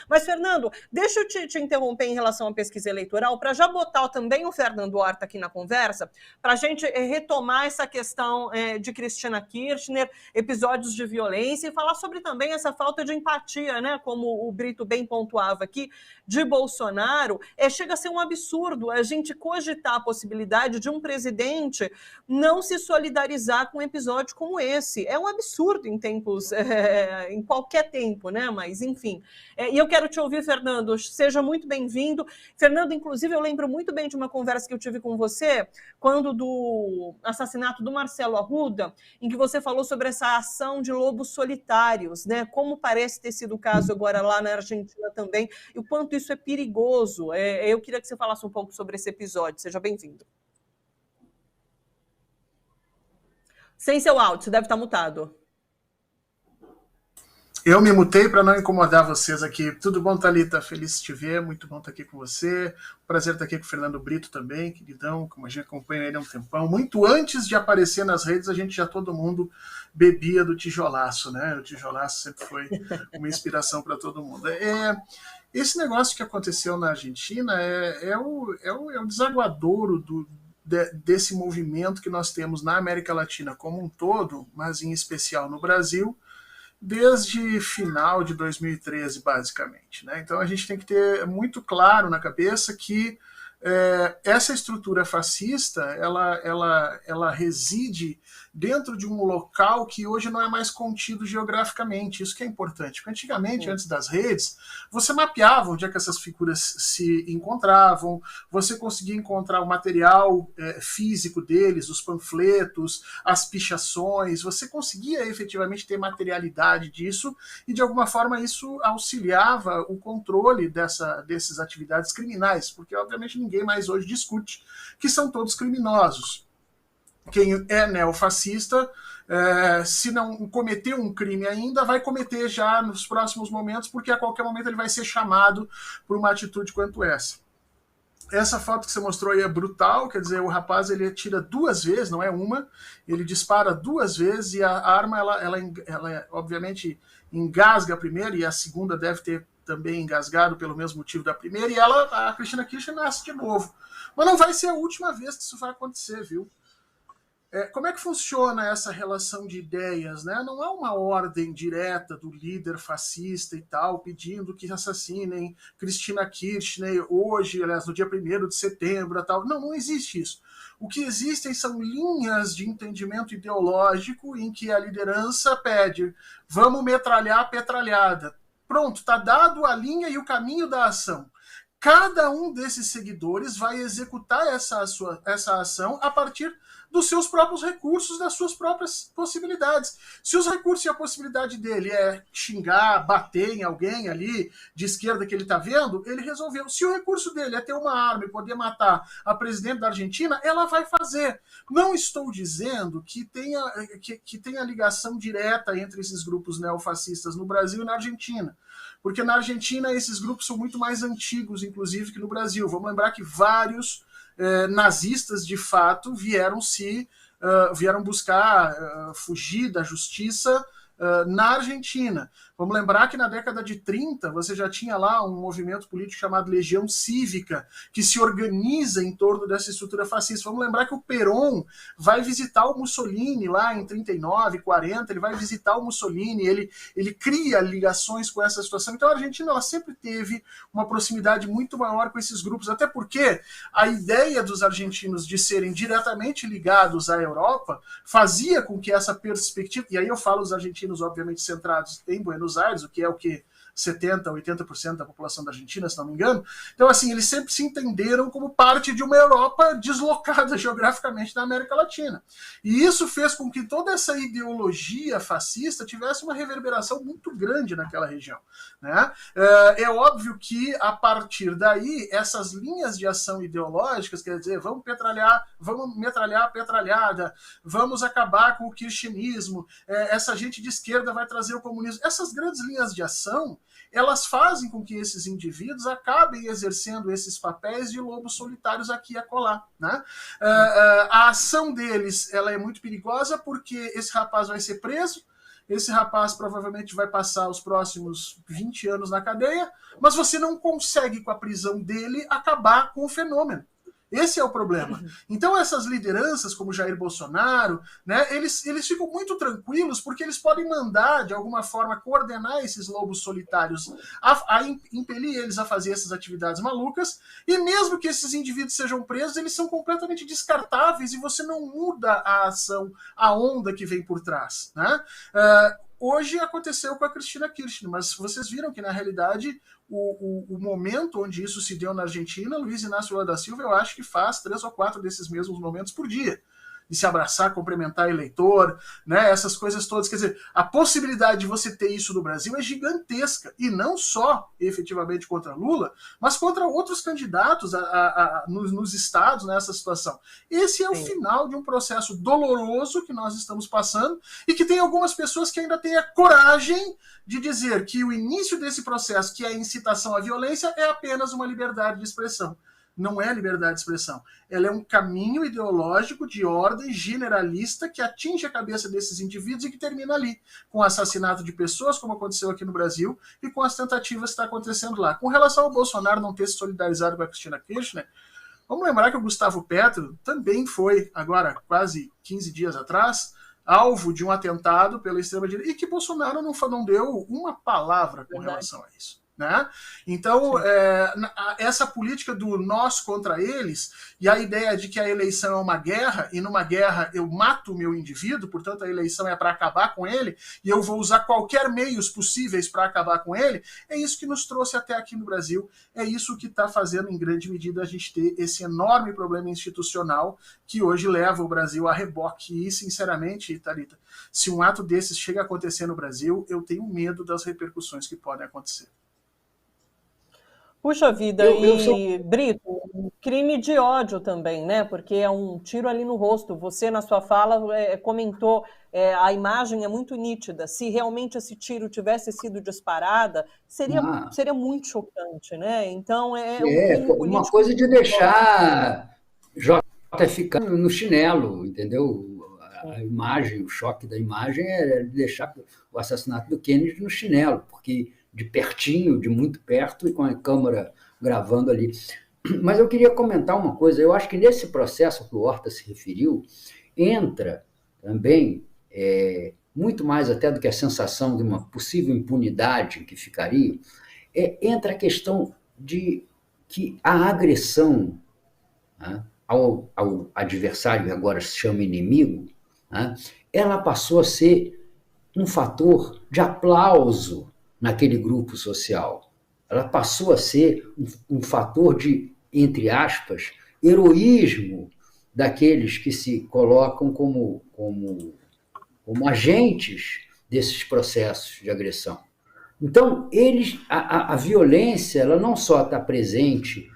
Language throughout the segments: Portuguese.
Mas, Fernando, deixa eu te interromper em relação à pesquisa eleitoral, para já botar também o Fernando Horta aqui na conversa, para a gente retomar essa questão de Cristina Kirchner, episódios de violência, e falar sobre também essa falta de empatia, né? Como o Brito bem pontuava aqui, de Bolsonaro. Chega a ser um absurdo a gente cogitar a possibilidade de um presidente não se solidarizar com um episódio como esse. É um absurdo em tempos, em qualquer tempo, né? Mas, enfim. E eu quero te ouvir, Fernando. Seja muito bem-vindo. Fernando, inclusive, eu lembro muito bem de uma conversa que eu tive com você quando do assassinato do Marcelo Arruda, em que você falou sobre essa ação de lobos solitários, né? Como parece ter sido o caso agora lá na Argentina também, e o quanto isso é perigoso. Eu queria que você falasse um pouco sobre esse episódio. Seja bem-vindo. Sem seu áudio, você deve estar mutado. Eu me mutei para não incomodar vocês aqui. Tudo bom, Thalita? Feliz de te ver, muito bom estar aqui com você. Prazer estar aqui com o Fernando Brito também, queridão, como a gente acompanha ele há um tempão. Muito antes de aparecer nas redes, a gente já todo mundo bebia do tijolaço, né? O tijolaço sempre foi uma inspiração para todo mundo. Esse negócio que aconteceu na Argentina é o desaguadouro desse movimento que nós temos na América Latina como um todo, mas em especial no Brasil, desde final de 2013, basicamente, né? Então a gente tem que ter muito claro na cabeça que essa estrutura fascista, ela reside dentro de um local que hoje não é mais contido geograficamente. Isso que é importante. Porque antigamente, antes das redes, você mapeava onde é que essas figuras se encontravam, você conseguia encontrar o material físico deles, os panfletos, as pichações, você conseguia efetivamente ter materialidade disso e, de alguma forma, isso auxiliava o controle dessas atividades criminais, porque, obviamente, ninguém mais hoje discute que são todos criminosos. Quem é neofascista, se não cometeu um crime ainda, vai cometer já nos próximos momentos, porque a qualquer momento ele vai ser chamado por uma atitude quanto essa. Essa foto que você mostrou aí é brutal, quer dizer, o rapaz ele atira 2 vezes, não é uma, ele dispara 2 vezes e a arma, ela obviamente engasga a primeira e a segunda deve ter também engasgado pelo mesmo motivo da primeira, e a Cristina Kirchner nasce de novo. Mas não vai ser a última vez que isso vai acontecer, viu? Como é que funciona essa relação de ideias, né? Não há uma ordem direta do líder fascista e tal, pedindo que assassinem Cristina Kirchner hoje, aliás, no dia 1º de setembro e tal. Não, não existe isso. O que existem são linhas de entendimento ideológico em que a liderança pede: vamos metralhar a petralhada. Pronto, está dado a linha e o caminho da ação. Cada um desses seguidores vai executar essa ação a partir dos seus próprios recursos, das suas próprias possibilidades. Se os recursos e a possibilidade dele é xingar, bater em alguém ali de esquerda que ele está vendo, ele resolveu. Se o recurso dele é ter uma arma e poder matar a presidente da Argentina, ela vai fazer. Não estou dizendo que tenha ligação direta entre esses grupos neofascistas no Brasil e na Argentina. Porque na Argentina esses grupos são muito mais antigos, inclusive, que no Brasil. Vamos lembrar que vários nazistas, de fato, vieram buscar fugir da justiça na Argentina. Vamos lembrar que na década de 30 você já tinha lá um movimento político chamado Legião Cívica, que se organiza em torno dessa estrutura fascista. Vamos lembrar que o Perón vai visitar o Mussolini lá em 39, 40, ele vai visitar o Mussolini, ele cria ligações com essa situação. Então a Argentina ela sempre teve uma proximidade muito maior com esses grupos, até porque a ideia dos argentinos de serem diretamente ligados à Europa fazia com que essa perspectiva, e aí eu falo os argentinos obviamente centrados em Buenos Aires, o que 70%, 80% da população da Argentina, se não me engano. Então, assim, eles sempre se entenderam como parte de uma Europa deslocada geograficamente da América Latina. E isso fez com que toda essa ideologia fascista tivesse uma reverberação muito grande naquela região, né? É óbvio que, a partir daí, essas linhas de ação ideológicas, quer dizer, vamos metralhar a petralhada, vamos acabar com o kirchnerismo, essa gente de esquerda vai trazer o comunismo. Essas grandes linhas de ação, elas fazem com que esses indivíduos acabem exercendo esses papéis de lobos solitários aqui e acolá, né? A ação deles ela é muito perigosa porque esse rapaz vai ser preso, esse rapaz provavelmente vai passar os próximos 20 anos na cadeia, mas você não consegue, com a prisão dele, acabar com o fenômeno. Esse é o problema. Então essas lideranças, como Jair Bolsonaro, né, eles ficam muito tranquilos porque eles podem mandar, de alguma forma, coordenar esses lobos solitários, a impelir eles a fazer essas atividades malucas, e mesmo que esses indivíduos sejam presos, eles são completamente descartáveis e você não muda a ação, a onda que vem por trás, né? Hoje aconteceu com a Cristina Kirchner, mas vocês viram que, na realidade, o momento onde isso se deu na Argentina, Luiz Inácio Lula da Silva, eu acho que faz 3 ou 4 desses mesmos momentos por dia. De se abraçar, cumprimentar eleitor, né, essas coisas todas. Quer dizer, a possibilidade de você ter isso no Brasil é gigantesca. E não só, efetivamente, contra Lula, mas contra outros candidatos nos estados nessa situação. Esse é o final de um processo doloroso que nós estamos passando e que tem algumas pessoas que ainda têm a coragem de dizer que o início desse processo, que é a incitação à violência, é apenas uma liberdade de expressão. Não é liberdade de expressão. Ela é um caminho ideológico de ordem generalista que atinge a cabeça desses indivíduos e que termina ali, com o assassinato de pessoas, como aconteceu aqui no Brasil, e com as tentativas que estão acontecendo lá. Com relação ao Bolsonaro não ter se solidarizado com a Cristina Kirchner, vamos lembrar que o Gustavo Petro também foi, agora quase 15 dias atrás, alvo de um atentado pela extrema-direita, e que Bolsonaro não deu uma palavra com relação a isso. Né? Então, essa política do nós contra eles e a ideia de que a eleição é uma guerra e numa guerra eu mato o meu indivíduo, portanto a eleição é para acabar com ele e eu vou usar qualquer meios possíveis para acabar com ele, é isso que nos trouxe até aqui no Brasil, é isso que está fazendo em grande medida a gente ter esse enorme problema institucional que hoje leva o Brasil a reboque. E sinceramente, Thalita, se um ato desses chega a acontecer no Brasil, eu tenho medo das repercussões que podem acontecer. Puxa vida, Brito, um crime de ódio também, né? Porque é um tiro ali no rosto. Você, na sua fala, comentou, a imagem é muito nítida. Se realmente esse tiro tivesse sido disparada, seria muito chocante, né? Então, um crime político. Uma coisa de deixar JFK no chinelo, entendeu? A imagem, o choque da imagem é deixar o assassinato do Kennedy no chinelo, porque de pertinho, de muito perto, e com a câmera gravando ali. Mas eu queria comentar uma coisa, eu acho que nesse processo que o Horta se referiu, entra também, muito mais até do que a sensação de uma possível impunidade que ficaria, entra a questão de que a agressão, né, ao adversário, que agora se chama inimigo, né, ela passou a ser um fator de aplauso naquele grupo social. Ela passou a ser um fator de, entre aspas, heroísmo daqueles que se colocam como agentes desses processos de agressão. Então, a violência ela não só está presente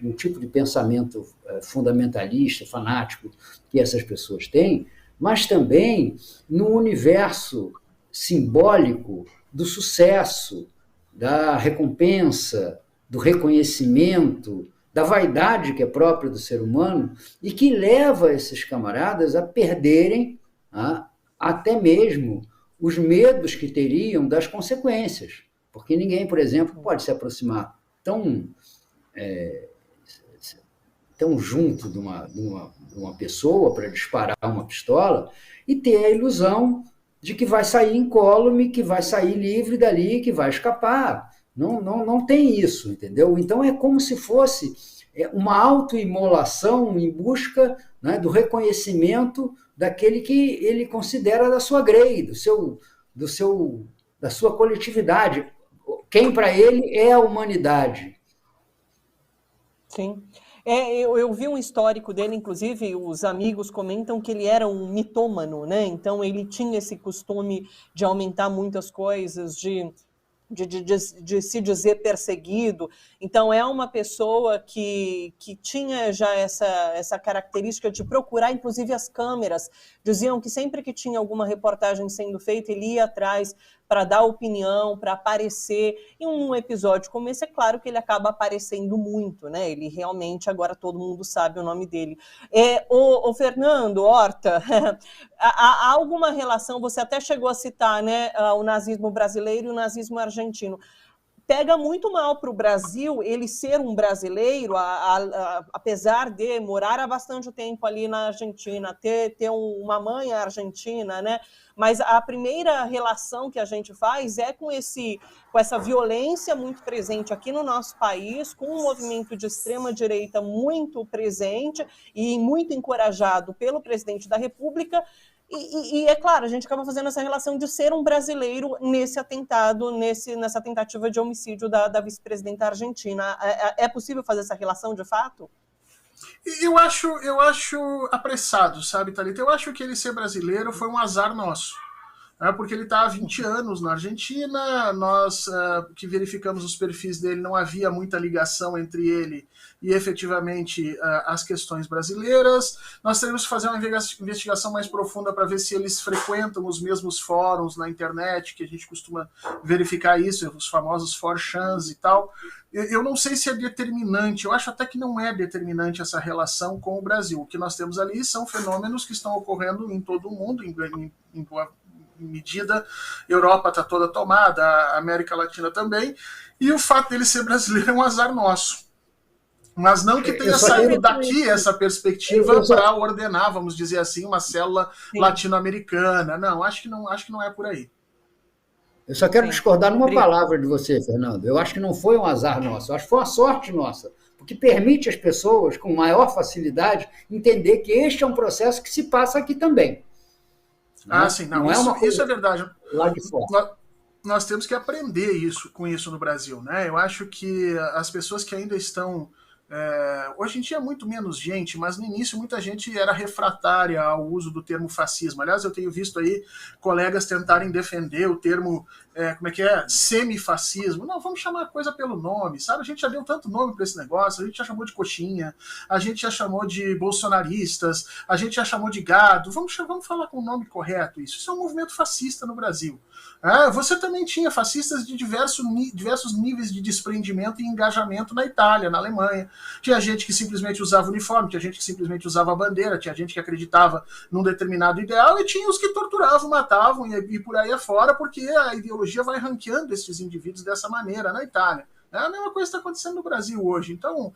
no tipo de pensamento fundamentalista, fanático que essas pessoas têm, mas também no universo simbólico do sucesso, da recompensa, do reconhecimento, da vaidade que é própria do ser humano e que leva esses camaradas a perderem até mesmo os medos que teriam das consequências. Porque ninguém, por exemplo, pode se aproximar tão junto de uma pessoa para disparar uma pistola e ter a ilusão de que vai sair incólume, que vai sair livre dali, que vai escapar. Não tem isso, entendeu? Então é como se fosse uma autoimolação em busca, né, do reconhecimento daquele que ele considera da sua grei, da sua coletividade. Quem para ele é a humanidade. Sim. Eu vi um histórico dele, inclusive os amigos comentam que ele era um mitômano, né? Então ele tinha esse costume de aumentar muitas coisas, de se dizer perseguido. Então é uma pessoa que tinha já essa característica de procurar, inclusive as câmeras. Diziam que sempre que tinha alguma reportagem sendo feita, ele ia atrás para dar opinião, para aparecer. Em um episódio como esse, é claro que ele acaba aparecendo muito, né? Ele realmente, agora todo mundo sabe o nome dele. O Fernando Horta, há alguma relação, você até chegou a citar, né, o nazismo brasileiro e o nazismo argentino. Pega muito mal para o Brasil ele ser um brasileiro, apesar de morar há bastante tempo ali na Argentina, ter uma mãe argentina, né? Mas a primeira relação que a gente faz é com essa violência muito presente aqui no nosso país, com um movimento de extrema-direita muito presente e muito encorajado pelo presidente da República. E é claro, a gente acaba fazendo essa relação de ser um brasileiro nesse atentado, nessa tentativa de homicídio da vice-presidenta argentina. É possível fazer essa relação de fato? Eu acho apressado, sabe, Thalita? Eu acho que ele ser brasileiro foi um azar nosso. Porque ele está há 20 anos na Argentina, nós que verificamos os perfis dele, não havia muita ligação entre ele e efetivamente as questões brasileiras. Nós teremos que fazer uma investigação mais profunda para ver se eles frequentam os mesmos fóruns na internet, que a gente costuma verificar isso, os famosos 4chans e tal. Eu não sei se é determinante, eu acho até que não é determinante essa relação com o Brasil. O que nós temos ali são fenômenos que estão ocorrendo em todo o mundo, em boa medida, Europa está toda tomada, a América Latina também, e o fato dele ser brasileiro é um azar nosso. Mas não que tenha saído daqui essa perspectiva para ordenar, vamos dizer assim, uma célula latino-americana. Não, acho que não é por aí. Eu só quero discordar numa palavra de você, Fernando. Eu acho que não foi um azar nosso, eu acho que foi uma sorte nossa, porque permite às pessoas, com maior facilidade, entender que este é um processo que se passa aqui também. Sim, não isso é verdade. Lá de fora. Nós temos que aprender com isso no Brasil, né? Eu acho que as pessoas que ainda estão... hoje em dia é muito menos gente, mas no início muita gente era refratária ao uso do termo fascismo. Aliás, eu tenho visto aí colegas tentarem defender o termo, semifascismo. Não, vamos chamar a coisa pelo nome, sabe? A gente já deu tanto nome para esse negócio, a gente já chamou de coxinha, a gente já chamou de bolsonaristas, a gente já chamou de gado. Vamos falar com o nome correto isso. Isso é um movimento fascista no Brasil. Você também tinha fascistas de diversos níveis de desprendimento e engajamento na Itália, na Alemanha. Tinha gente que simplesmente usava uniforme, tinha gente que simplesmente usava a bandeira, tinha gente que acreditava num determinado ideal e tinha os que torturavam, matavam e por aí afora, porque a ideologia vai ranqueando esses indivíduos dessa maneira na Itália. A mesma coisa está acontecendo no Brasil hoje. Então,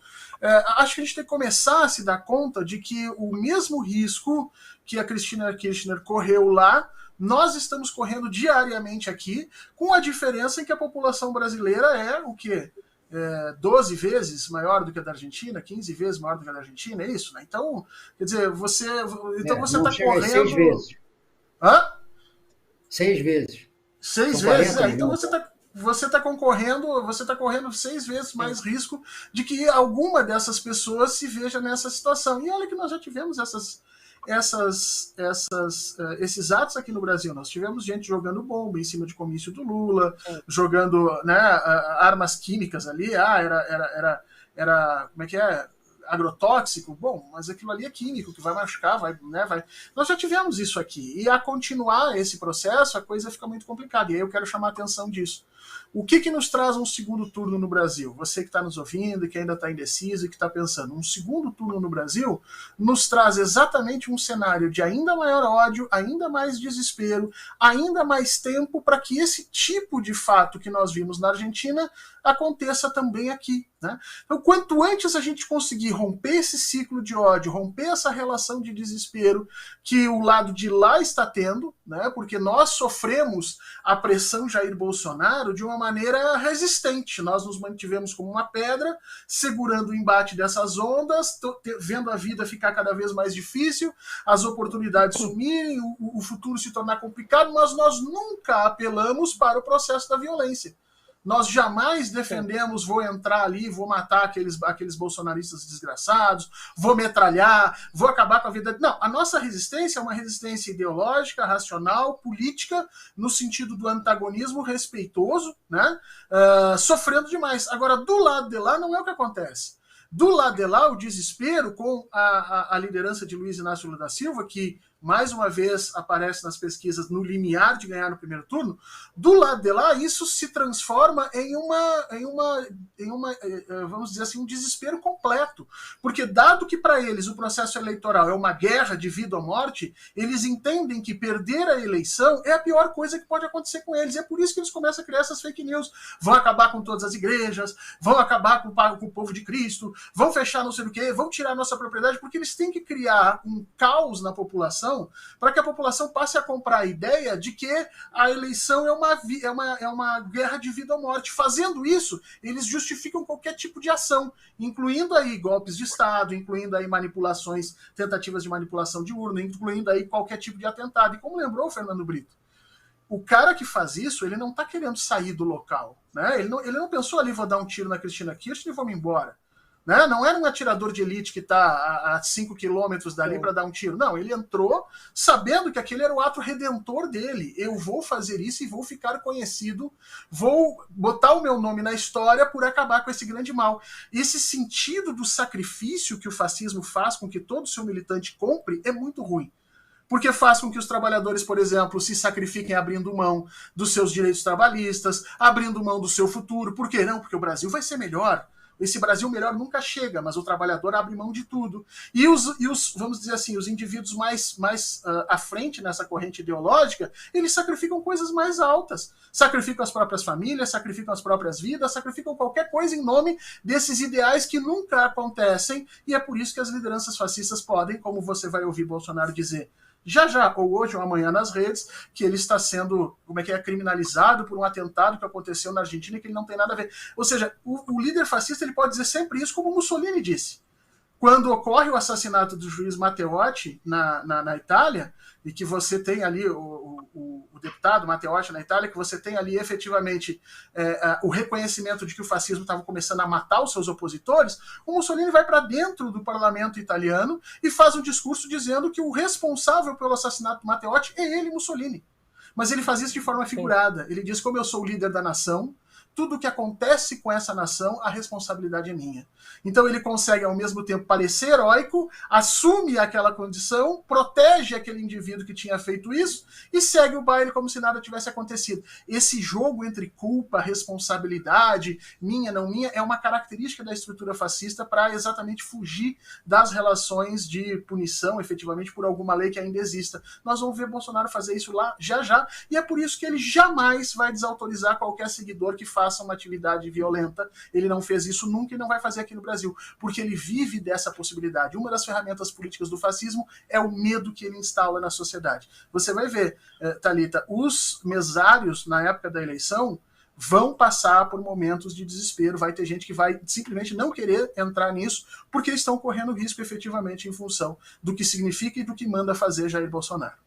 acho que a gente tem que começar a se dar conta de que o mesmo risco que a Cristina Kirchner correu lá, nós estamos correndo diariamente aqui, com a diferença em que a população brasileira é o quê? 12 vezes maior do que a da Argentina, 15 vezes maior do que a da Argentina, é isso, né? Então, quer dizer, você está correndo... 6 vezes. Hã? 6 vezes. 6 vezes? Então você está correndo 6 vezes mais risco de que alguma dessas pessoas se veja nessa situação. E olha que nós já tivemos esses atos aqui no Brasil. Nós tivemos gente jogando bomba em cima de comício do Lula, jogando armas químicas ali, era como é que é? Agrotóxico, bom, mas aquilo ali é químico, que vai machucar, vai. Nós já tivemos isso aqui, e a continuar esse processo, a coisa fica muito complicada, e aí eu quero chamar a atenção disso. O que nos traz um segundo turno no Brasil? Você que está nos ouvindo, que ainda está indeciso e que está pensando, um segundo turno no Brasil nos traz exatamente um cenário de ainda maior ódio, ainda mais desespero, ainda mais tempo para que esse tipo de fato que nós vimos na Argentina aconteça também aqui. Né? Então, quanto antes a gente conseguir romper esse ciclo de ódio, romper essa relação de desespero que o lado de lá está tendo, né? Porque nós sofremos a pressão Jair Bolsonaro de uma maneira resistente. Nós nos mantivemos como uma pedra, segurando o embate dessas ondas, vendo a vida ficar cada vez mais difícil, as oportunidades sumirem, o futuro se tornar complicado, mas nós nunca apelamos para o processo da violência. Nós jamais defendemos, vou entrar ali, vou matar aqueles bolsonaristas desgraçados, vou metralhar, vou acabar com a vida... Não, a nossa resistência é uma resistência ideológica, racional, política, no sentido do antagonismo respeitoso, né? Sofrendo demais. Agora, do lado de lá, não é o que acontece. Do lado de lá, o desespero com a liderança de Luiz Inácio Lula da Silva, que mais uma vez aparece nas pesquisas no limiar de ganhar no primeiro turno, do lado de lá isso se transforma em uma vamos dizer assim, um desespero completo, porque dado que para eles o processo eleitoral é uma guerra de vida ou morte, eles entendem que perder a eleição é a pior coisa que pode acontecer com eles, é por isso que eles começam a criar essas fake news, vão acabar com todas as igrejas, vão acabar com o povo de Cristo, vão fechar não sei o quê, vão tirar a nossa propriedade, porque eles têm que criar um caos na população para que a população passe a comprar a ideia de que a eleição é uma guerra de vida ou morte. Fazendo isso, eles justificam qualquer tipo de ação, incluindo aí golpes de Estado, incluindo aí manipulações, tentativas de manipulação de urna, incluindo aí qualquer tipo de atentado. E como lembrou o Fernando Brito, o cara que faz isso, ele não está querendo sair do local, né? Ele não pensou ali, vou dar um tiro na Cristina Kirchner e vou me embora. Né? Não era um atirador de elite que está a 5 quilômetros dali para dar um tiro. Não, ele entrou sabendo que aquele era o ato redentor dele. Eu vou fazer isso e vou ficar conhecido, vou botar o meu nome na história por acabar com esse grande mal. Esse sentido do sacrifício que o fascismo faz com que todo seu militante compre é muito ruim. Porque faz com que os trabalhadores, por exemplo, se sacrifiquem abrindo mão dos seus direitos trabalhistas, abrindo mão do seu futuro. Por quê? Não, porque o Brasil vai ser melhor. Esse Brasil melhor nunca chega, mas o trabalhador abre mão de tudo. E os vamos dizer assim, os indivíduos mais à frente nessa corrente ideológica, eles sacrificam coisas mais altas. Sacrificam as próprias famílias, sacrificam as próprias vidas, sacrificam qualquer coisa em nome desses ideais que nunca acontecem, e é por isso que as lideranças fascistas podem, como você vai ouvir Bolsonaro dizer, já, ou hoje ou amanhã nas redes, que ele está sendo, criminalizado por um atentado que aconteceu na Argentina que ele não tem nada a ver. Ou seja, o líder fascista ele pode dizer sempre isso, como Mussolini disse. Quando ocorre o assassinato do juiz Matteotti na Itália, e que você tem ali o deputado Matteotti na Itália, que você tem ali efetivamente o reconhecimento de que o fascismo estava começando a matar os seus opositores, o Mussolini vai para dentro do parlamento italiano e faz um discurso dizendo que o responsável pelo assassinato do Matteotti é ele, Mussolini. Mas ele faz isso de forma figurada. Ele diz, como eu sou o líder da nação, tudo o que acontece com essa nação, a responsabilidade é minha. Então ele consegue, ao mesmo tempo, parecer heróico, assume aquela condição, protege aquele indivíduo que tinha feito isso e segue o baile como se nada tivesse acontecido. Esse jogo entre culpa, responsabilidade, minha, não minha, é uma característica da estrutura fascista para exatamente fugir das relações de punição, efetivamente, por alguma lei que ainda exista. Nós vamos ver Bolsonaro fazer isso lá já, e é por isso que ele jamais vai desautorizar qualquer seguidor que faça uma atividade violenta. Ele não fez isso nunca e não vai fazer aqui no Brasil, porque ele vive dessa possibilidade. Uma das ferramentas políticas do fascismo é o medo que ele instala na sociedade. Você vai ver, Thalita, os mesários na época da eleição vão passar por momentos de desespero, vai ter gente que vai simplesmente não querer entrar nisso, porque estão correndo risco efetivamente em função do que significa e do que manda fazer Jair Bolsonaro.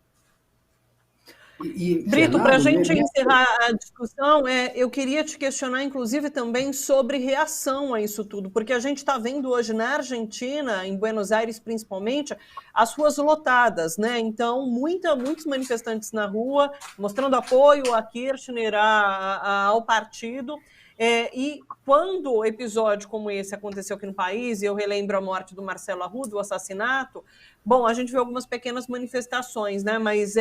Brito, para a gente encerrar a discussão, eu queria te questionar, inclusive, também sobre reação a isso tudo, porque a gente está vendo hoje na Argentina, em Buenos Aires principalmente, as ruas lotadas, né? Então, muitos manifestantes na rua, mostrando apoio a Kirchner, ao partido. E quando episódio como esse aconteceu aqui no país, e eu relembro a morte do Marcelo Arruda, o assassinato, bom, a gente vê algumas pequenas manifestações, né? Mas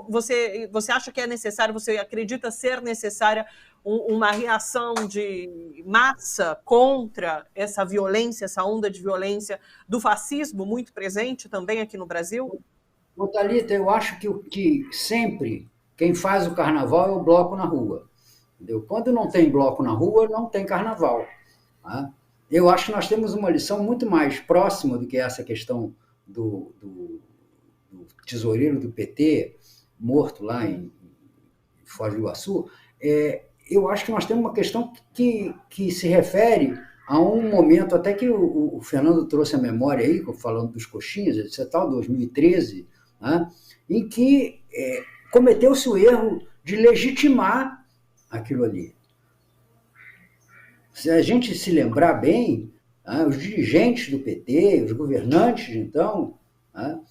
você acha que é necessário, você acredita ser necessária uma reação de massa contra essa violência, essa onda de violência do fascismo muito presente também aqui no Brasil? Thalita, eu acho que sempre quem faz o carnaval é o bloco na rua. Entendeu? Quando não tem bloco na rua, não tem carnaval. Tá? Eu acho que nós temos uma lição muito mais próxima do que essa questão do tesoureiro do PT, morto lá em Foz do Iguaçu. Eu acho que nós temos uma questão que se refere a um momento, até que o Fernando trouxe a memória aí, falando dos coxinhas, etc., 2013, né, em que cometeu-se o erro de legitimar aquilo ali. Se a gente se lembrar bem, os dirigentes do PT, os governantes de então,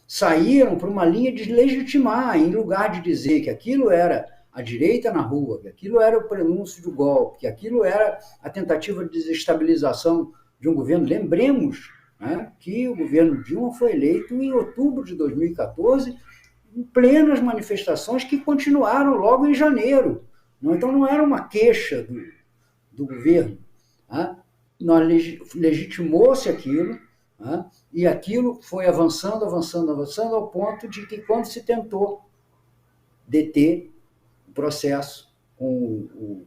saíram para uma linha de legitimar, em lugar de dizer que aquilo era a direita na rua, que aquilo era o prenúncio do golpe, que aquilo era a tentativa de desestabilização de um governo. Lembremos né, que o governo Dilma foi eleito em outubro de 2014, em plenas manifestações que continuaram logo em janeiro. Então, não era uma queixa do governo. Né? Legitimou-se aquilo, né? E aquilo foi avançando, ao ponto de que, quando se tentou deter o processo com o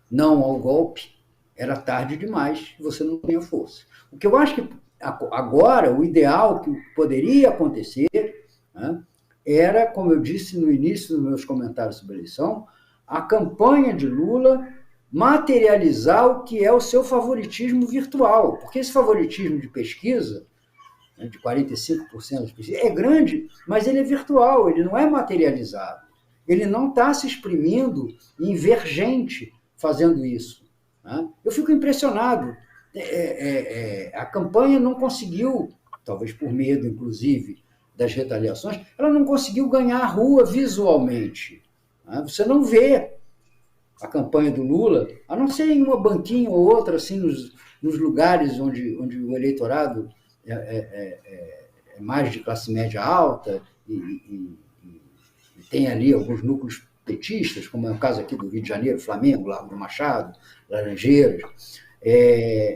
não ao golpe, era tarde demais, você não tinha força. O que eu acho que agora, o ideal que poderia acontecer, né, era, como eu disse no início dos meus comentários sobre a eleição, a campanha de Lula materializar o que é o seu favoritismo virtual, porque esse favoritismo de pesquisa, né, de 45% de pesquisa, é grande, mas ele é virtual, ele não é materializado. Ele não está se exprimindo em ver gente fazendo isso. Né? Eu fico impressionado. A campanha não conseguiu, talvez por medo, inclusive, das retaliações, ela não conseguiu ganhar a rua visualmente. Né? Você não vê a campanha do Lula, a não ser em uma banquinha ou outra, assim, nos lugares onde o eleitorado é mais de classe média alta e tem ali alguns núcleos petistas, como é o caso aqui do Rio de Janeiro, Flamengo, Largo do Machado, Laranjeiras.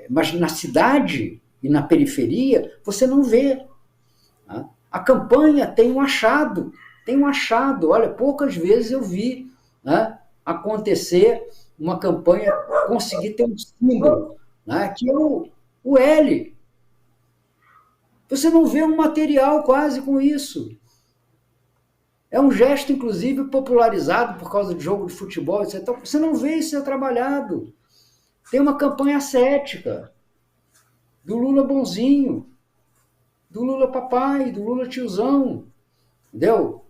Mas na cidade e na periferia, você não vê. Tá? A campanha tem um achado. Olha, poucas vezes eu vi, né, acontecer uma campanha, conseguir ter um símbolo, né, que é o L. Você não vê um material quase com isso. É um gesto, inclusive, popularizado por causa de jogo de futebol, etc. Então, você não vê isso ser trabalhado. Tem uma campanha ascética do Lula bonzinho, do Lula papai, do Lula tiozão, entendeu?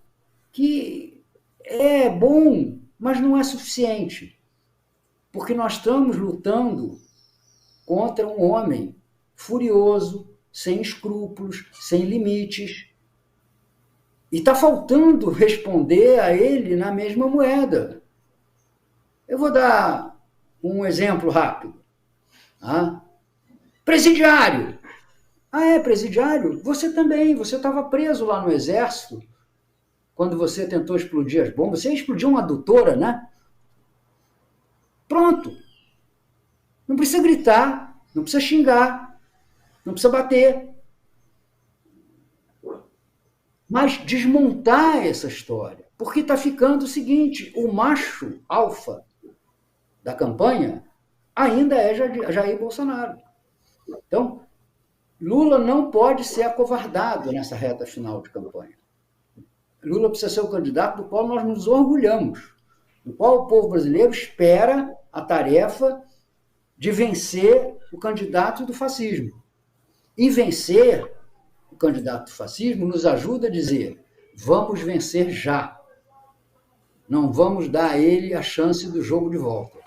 Que é bom, mas não é suficiente. Porque nós estamos lutando contra um homem furioso, sem escrúpulos, sem limites. E está faltando responder a ele na mesma moeda. Eu vou dar um exemplo rápido. Presidiário. Presidiário? Você também. Você estava preso lá no Exército quando você tentou explodir as bombas. Você explodiu uma adutora, né? Pronto. Não precisa gritar, não precisa xingar, não precisa bater. Mas desmontar essa história. Porque está ficando o seguinte, o macho alfa da campanha ainda é Jair Bolsonaro. Então, Lula não pode ser acovardado nessa reta final de campanha. Lula precisa ser o candidato do qual nós nos orgulhamos, do qual o povo brasileiro espera a tarefa de vencer o candidato do fascismo. E vencer o candidato do fascismo nos ajuda a dizer: vamos vencer já. Não vamos dar a ele a chance do jogo de volta.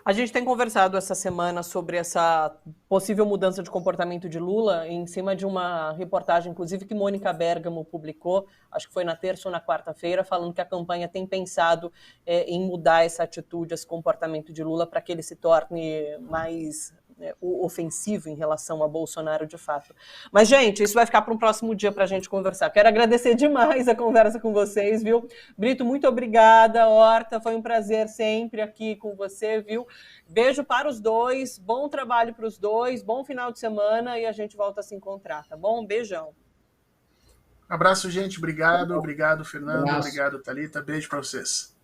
A gente tem conversado essa semana sobre essa possível mudança de comportamento de Lula em cima de uma reportagem, inclusive, que Mônica Bergamo publicou, acho que foi na terça ou na quarta-feira, falando que a campanha tem pensado em mudar essa atitude, esse comportamento de Lula para que ele se torne mais ofensivo em relação a Bolsonaro de fato. Mas, gente, isso vai ficar para um próximo dia para a gente conversar. Quero agradecer demais a conversa com vocês, viu? Brito, muito obrigada. Horta, foi um prazer sempre aqui com você, viu? Beijo para os dois, bom trabalho para os dois, bom final de semana e a gente volta a se encontrar, tá bom? Um beijão. Abraço, gente. Obrigado, Fernando. Obrigado, Thalita. Beijo para vocês.